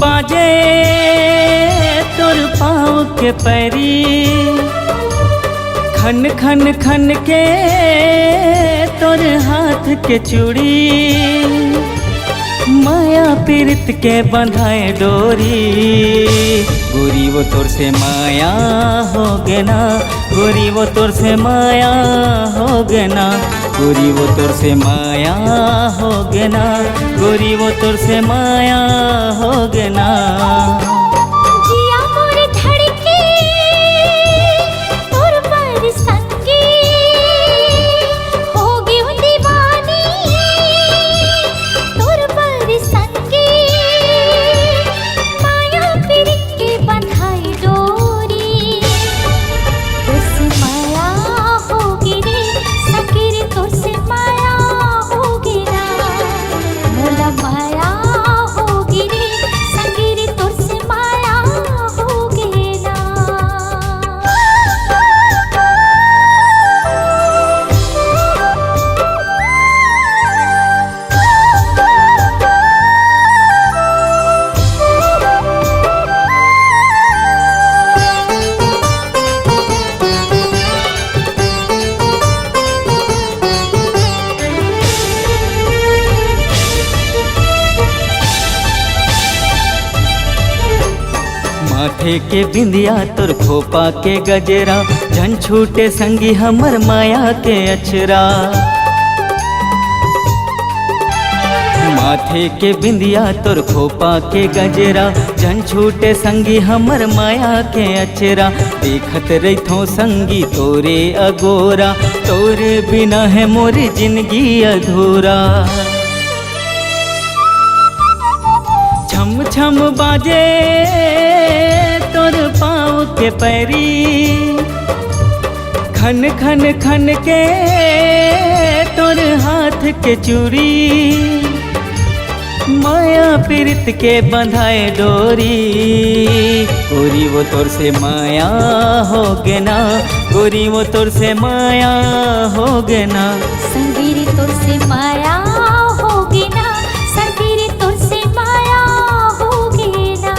बाजे तोर पाँव के पैरी, खन खन खन के तोर हाथ के चूड़ी, माया पीरित के बंधाए डोरी। गोरी वो तोर से माया हो गे ना, गोरी वो तोर से माया हो गे ना, गोरी वो तोर से माया हो गे ना, गोरी वो तोर से माया हो गे ना। जिया मोर धड़के तोर पर संगे, हो गयो दीवानी तोर पर संगे, माया पीरित के बंधाई डोरी। तोर से माया होगी रे सखी रे, तोर से माया होगी ना, मोला माया होगी रे सखी रे, तोर से माया होगी ना। माथे के बिंदिया तोर खोपा के गजरा, झन छूटे संगी हमर माया के अचरा। माथे के बिंदिया तोर खोपा के गजरा, झन छूटे संगी हमर माया के अचरा। देखत रहिथो संगी तोरे अगोरा, तोरे बिना है मोरी जिंदगी अधूरा। छम छम बाजे तोर पाँव के पैरी, खन खन खन के तोर हाथ के चूड़ी, माया पीरित के बंधाए डोरी। गोरी वो तोर से माया हो गे ना, गोरी वो तोर से माया हो गे ना, संगी रे तोर से माया होगी ना, संगी रे तोर से माया होगी ना।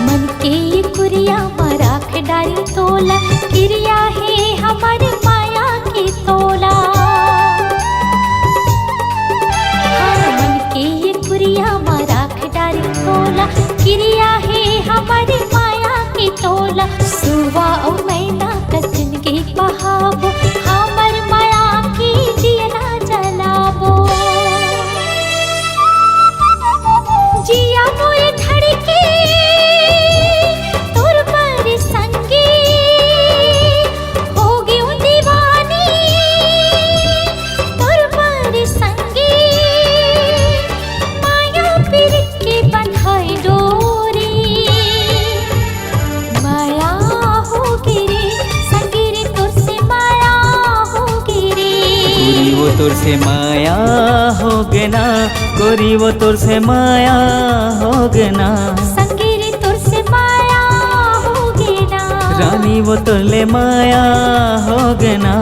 मन के कुरिया मराख डारी तोला, क्रिया है हमारे माया की तोला। हाँ, मन के कुरिया मराख डारी तोला, क्रिया है हमारे माया की तोला। सुवा और मैना कचन के बहावो, हमर माया की दिया जलावो। जिया मोर धड़के तोर पर संगे, हो गयो दीवानी तोर पर संगे, माया पीरित के बंधाई डोरी। माया होगी रे संगी रे, तोर से माया होगी रे। गोरी वो तोर से माया हो गे ना, गोरी वो तोर से माया हो गे ना, संगी रे तोर से माया होगी ना, रानी वो तोर ले माया हो गे ना।